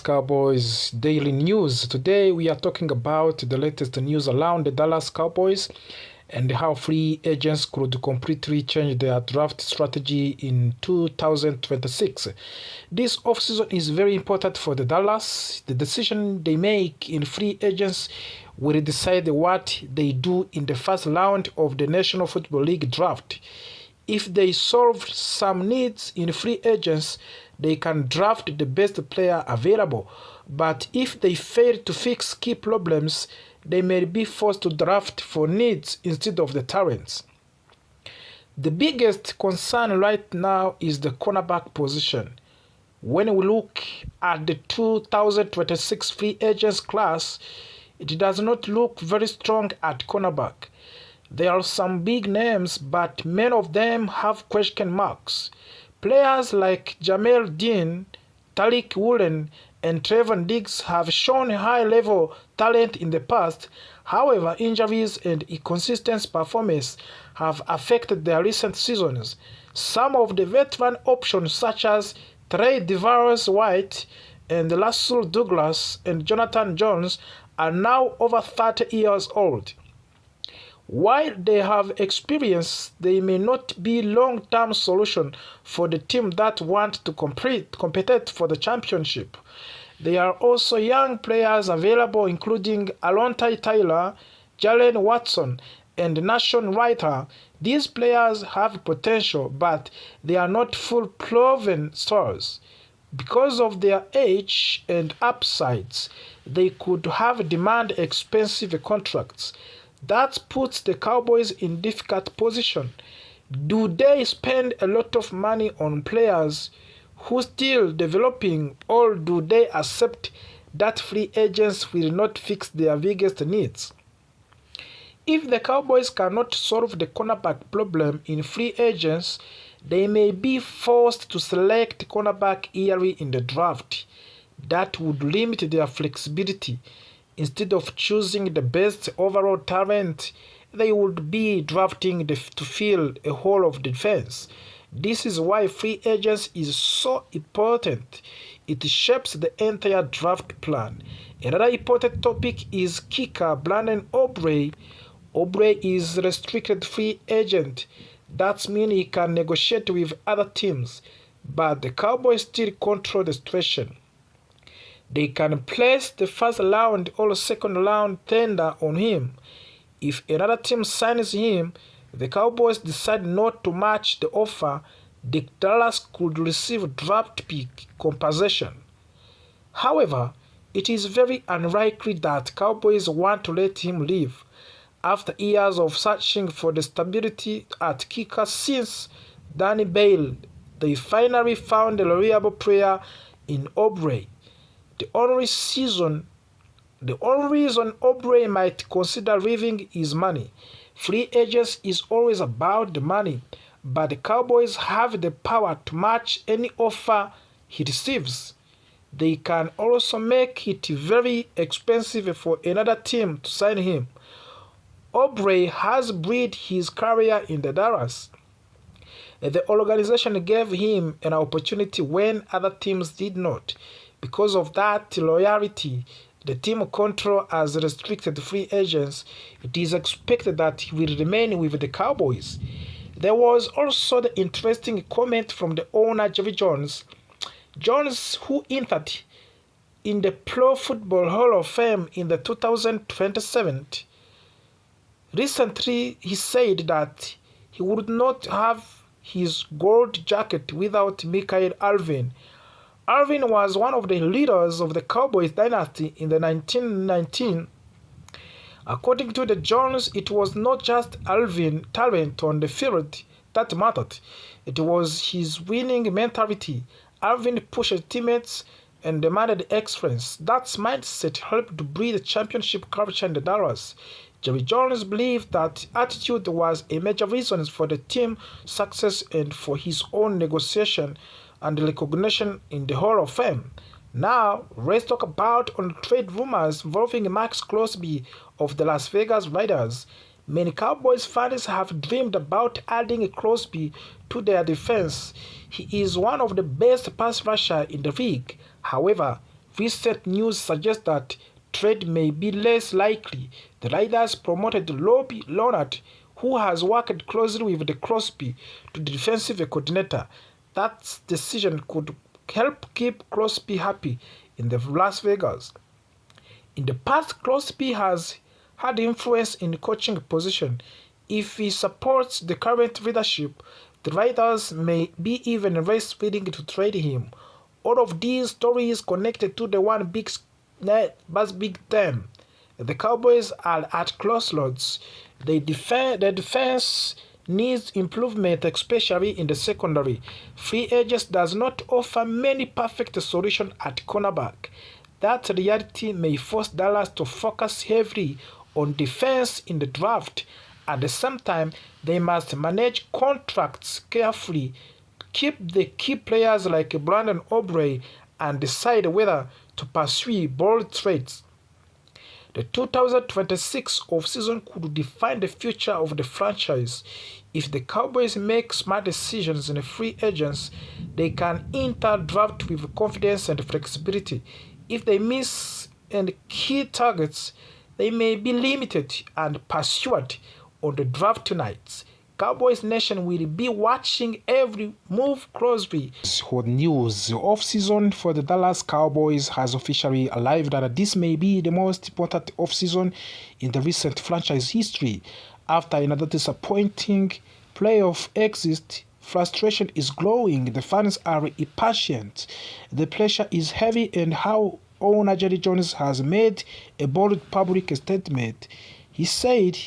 Cowboys daily news. Today we are talking about the latest news around the Dallas Cowboys and how free agents could completely change their draft strategy in 2026. This offseason is very important for the Dallas. The decision they make in free agents will decide what they do in the first round of the National Football League draft. If they solve some needs in free agents, they can draft the best player available. But if they fail to fix key problems, they may be forced to draft for needs instead of the talents. The biggest concern right now is the cornerback position. When we look at the 2026 free agents class, it does not look very strong at cornerback. There are some big names, but many of them have question marks. Players like Jamel Dean, Tariq Woolen, and Trevon Diggs have shown high-level talent in the past. However, injuries and inconsistent performance have affected their recent seasons. Some of the veteran options such as Trey DeVaris White and Russell Douglas and Jonathan Jones are now over 30 years old. While they have experience, they may not be long-term solution for the team that want to compete for the championship. There are also young players available including Alontae Taylor, Jalen Watson, and Nashon Writer. These players have potential, but they are not full proven stars. Because of their age and upsides, they could have demand expensive contracts. That puts the Cowboys in difficult position. Do they spend a lot of money on players who still developing, or do they accept that free agents will not fix their biggest needs? If the Cowboys cannot solve the cornerback problem in free agents, they may be forced to select cornerback early in the draft. That would limit their flexibility. Instead of choosing the best overall talent, they would be drafting to fill a hole of defense. This is why free agents is so important. It shapes the entire draft plan. Another important topic is kicker Brandon Aubrey. Aubrey is a restricted free agent. That means he can negotiate with other teams, but the Cowboys still control the situation. They can place the first round or second round tender on him. If another team signs him, the Cowboys decide not to match the offer, the Dallas could receive draft pick compensation. However, it is very unlikely that Cowboys want to let him leave. After years of searching for the stability at kicker since Danny Bale, they finally found a reliable player in Aubrey. The only reason Aubrey might consider leaving is money. Free agents is always about the money, but the Cowboys have the power to match any offer he receives. They can also make it very expensive for another team to sign him. Aubrey has built his career in the Dallas. The organization gave him an opportunity when other teams did not. Because of that loyalty, the team control as restricted free agents, it is expected that he will remain with the Cowboys. There was also the interesting comment from the owner, Jerry Jones. Jones, who entered in the Pro Football Hall of Fame in the 2027, recently he said that he would not have his gold jacket without Michael Irvin. Irvin was one of the leaders of the Cowboys dynasty in the 1919. According to the Jones, it was not just Irvin's talent on the field that mattered. It was his winning mentality. Irvin pushed teammates and demanded excellence. That mindset helped to breed a championship culture in the Dallas. Jerry Jones believed that attitude was a major reason for the team's success and for his own negotiation and recognition in the Hall of Fame. Now, let's talk about on trade rumors involving Max Crosby of the Las Vegas Raiders. Many Cowboys fans have dreamed about adding Crosby to their defense. He is one of the best pass rushers in the league. However, Recent news suggests that trade may be less likely. The Raiders promoted Robbie Leonard, who has worked closely with the Crosby, to the defensive coordinator. That decision could help keep Crosby happy in the Las Vegas. In the past, Crosby has had influence in the coaching position. If he supports the current leadership, the Raiders may be even less willing to trade him. All of these stories connected to the one big term. The Cowboys are at crossroads. The defense needs improvement, especially in the secondary. Free agents does not offer many perfect solutions at cornerback. That reality may force Dallas to focus heavily on defense in the draft. At the same time, they must manage contracts carefully, keep the key players like Brandon Aubrey, and decide whether to pursue bold trades. The 2026 offseason could define the future of the franchise. If the Cowboys make smart decisions in free agents, they can enter draft with confidence and flexibility. If they miss and key targets, they may be limited and pursued on the draft nights. Cowboys Nation will be watching every move closely. For news, the offseason for the Dallas Cowboys has officially arrived, and this may be the most important offseason in the recent franchise history. After another disappointing playoff exit, frustration is growing. The fans are impatient. The pressure is heavy, and how owner Jerry Jones has made a bold public statement. He said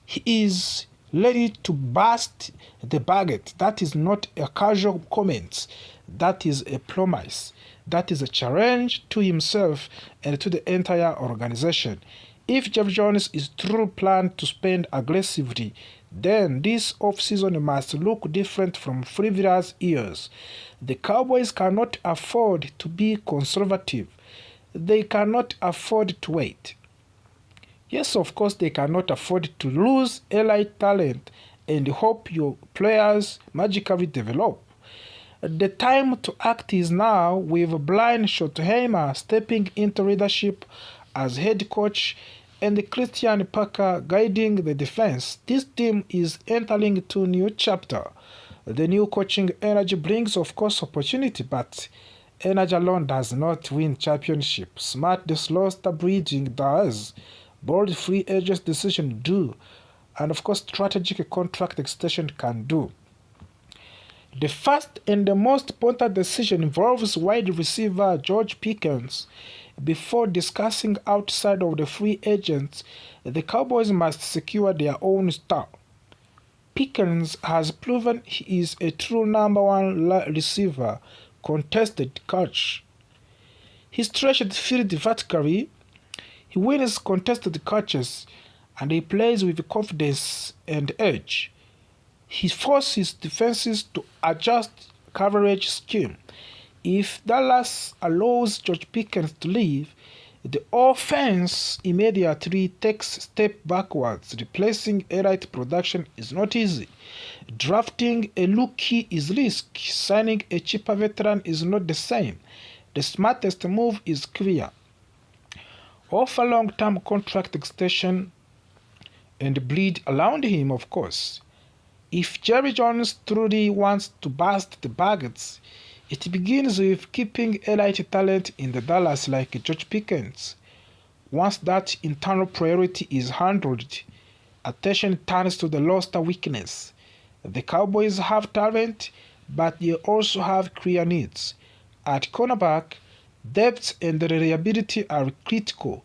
he is ready to burst the budget. That is not a casual comment. That is a promise. That is a challenge to himself and to the entire organization. If Jeff Jones is truly planned to spend aggressively, then this offseason must look different from previous years. The Cowboys cannot afford to be conservative. They cannot afford to wait. Yes, of course, they cannot afford to lose elite talent and hope your players magically develop. The time to act is now, with Brian Schottenheimer stepping into leadership as head coach and Christian Parker guiding the defense. This team is entering into a new chapter. The new coaching energy brings, of course, opportunity, but energy alone does not win championships. Smart roster breeding does. Bold free agent decision do, and of course strategic contract extension can do. The first and the most important decision involves wide receiver George Pickens. Before discussing outside of the free agents, the Cowboys must secure their own star. Pickens has proven he is a true number one receiver, contested catch. He stretched the field vertically. He wins contested catches, and he plays with confidence and edge. He forces defenses to adjust coverage scheme. If Dallas allows George Pickens to leave, the offense immediately takes a step backwards. Replacing elite production is not easy. Drafting a rookie is risky. Signing a cheaper veteran is not the same. The smartest move is clear. Offer long-term contract extension and bleed around him, of course. If Jerry Jones truly wants to burst the budgets, it begins with keeping elite talent in the Dallas like George Pickens. Once that internal priority is handled, attention turns to the roster weakness. The Cowboys have talent, but they also have clear needs. At cornerback, depth and reliability are critical.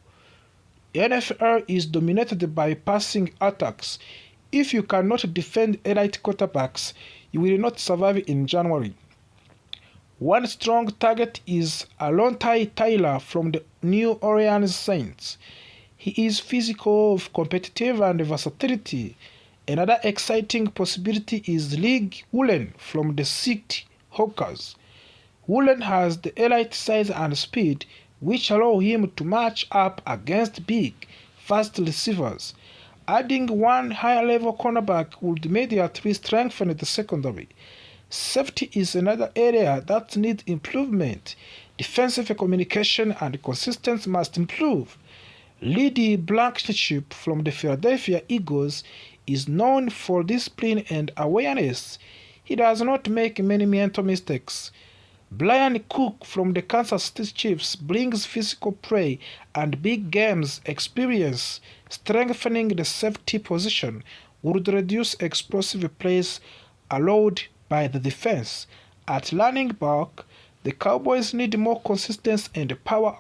NFL is dominated by passing attacks. If you cannot defend elite quarterbacks, you will not survive in January. One strong target is Alontae Tyler from the New Orleans Saints. He is physical, competitive, and versatility. Another exciting possibility is League Woolen from the Seahawks. Woolen has the elite size and speed, which allow him to match up against big, fast receivers. Adding one higher-level cornerback would immediately strengthen the secondary. Safety is another area that needs improvement. Defensive communication and consistency must improve. Lee Blankenship from the Philadelphia Eagles is known for discipline and awareness. He does not make many mental mistakes. Brian Cook from the Kansas City Chiefs brings physical play and big games experience. Strengthening the safety position would reduce explosive plays allowed by the defense. At running back, the Cowboys need more consistency and power.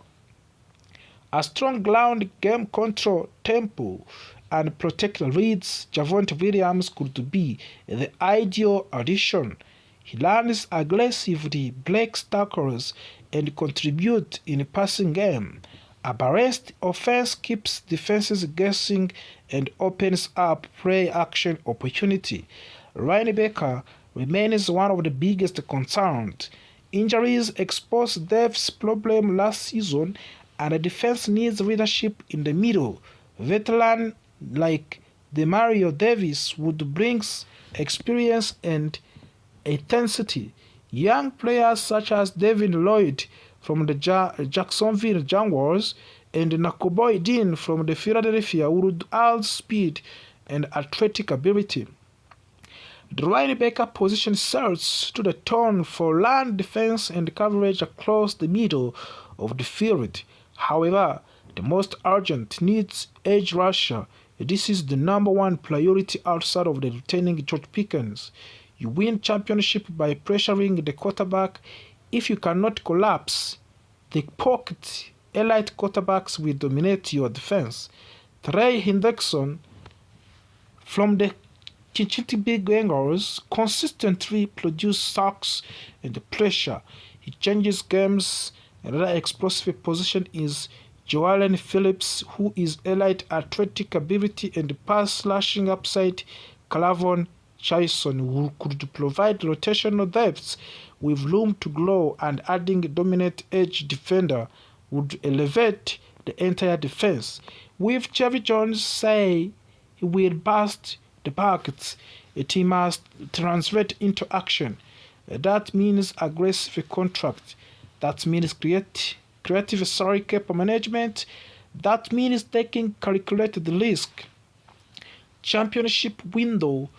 A strong ground game control, tempo, and protect reads, Javonte Williams could be the ideal addition. He runs aggressively, breaks tackles, and contributes in the passing game. A balanced offense keeps defenses guessing and opens up play-action opportunity. Linebacker remains one of the biggest concerns. Injuries exposed Dave's problem last season, and the defense needs leadership in the middle. Veteran like Demario Davis would bring experience and intensity. Young players such as David Lloyd from the Jacksonville Jaguars and Nakobe Dean from the Philadelphia would add speed and athletic ability. The linebacker position sets to the tone for run defense and coverage across the middle of the field. However, the most urgent needs edge rusher. This is the number one priority outside of the retaining George Pickens. You win championship by pressuring the quarterback. If you cannot collapse the pocket, elite quarterbacks will dominate your defense. Trey Hendrickson from the Cincinnati Bengals consistently produces sacks and pressure. He changes games. Another explosive position is Joellen Phillips, who is elite athletic ability and pass slashing upside. Clavon Chason, who could provide rotational depth with room to grow, and adding a dominant edge defender would elevate the entire defense. With Chevy Jones say he will bust the buckets, it must translate into action. That means aggressive contract. That means creative salary cap management. That means taking calculated risk. Championship window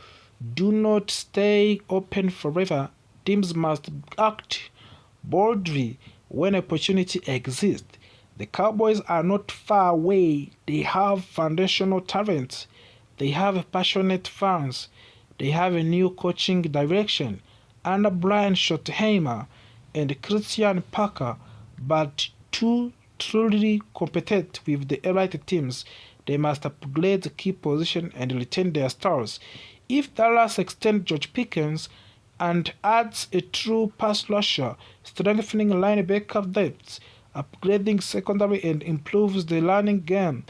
do not stay open forever. Teams must act boldly when opportunity exists. The Cowboys are not far away. They have foundational talent. They have passionate fans. They have a new coaching direction under Brian Schottenheimer and Christian Parker, but to truly compete with the elite teams, they must upgrade the key position and retain their stars. If Dallas extends George Pickens and adds a true pass rusher, strengthening linebacker depth, upgrading secondary, and improves the running game,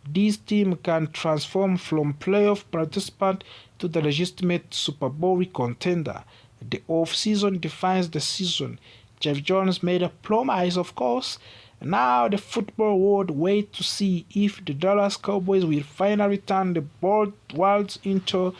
this team can transform from playoff participant to the legitimate Super Bowl contender. The off-season defines the season. Jeff Jones made a promise, of course. Now the football world waits to see if the Dallas Cowboys will finally turn the world into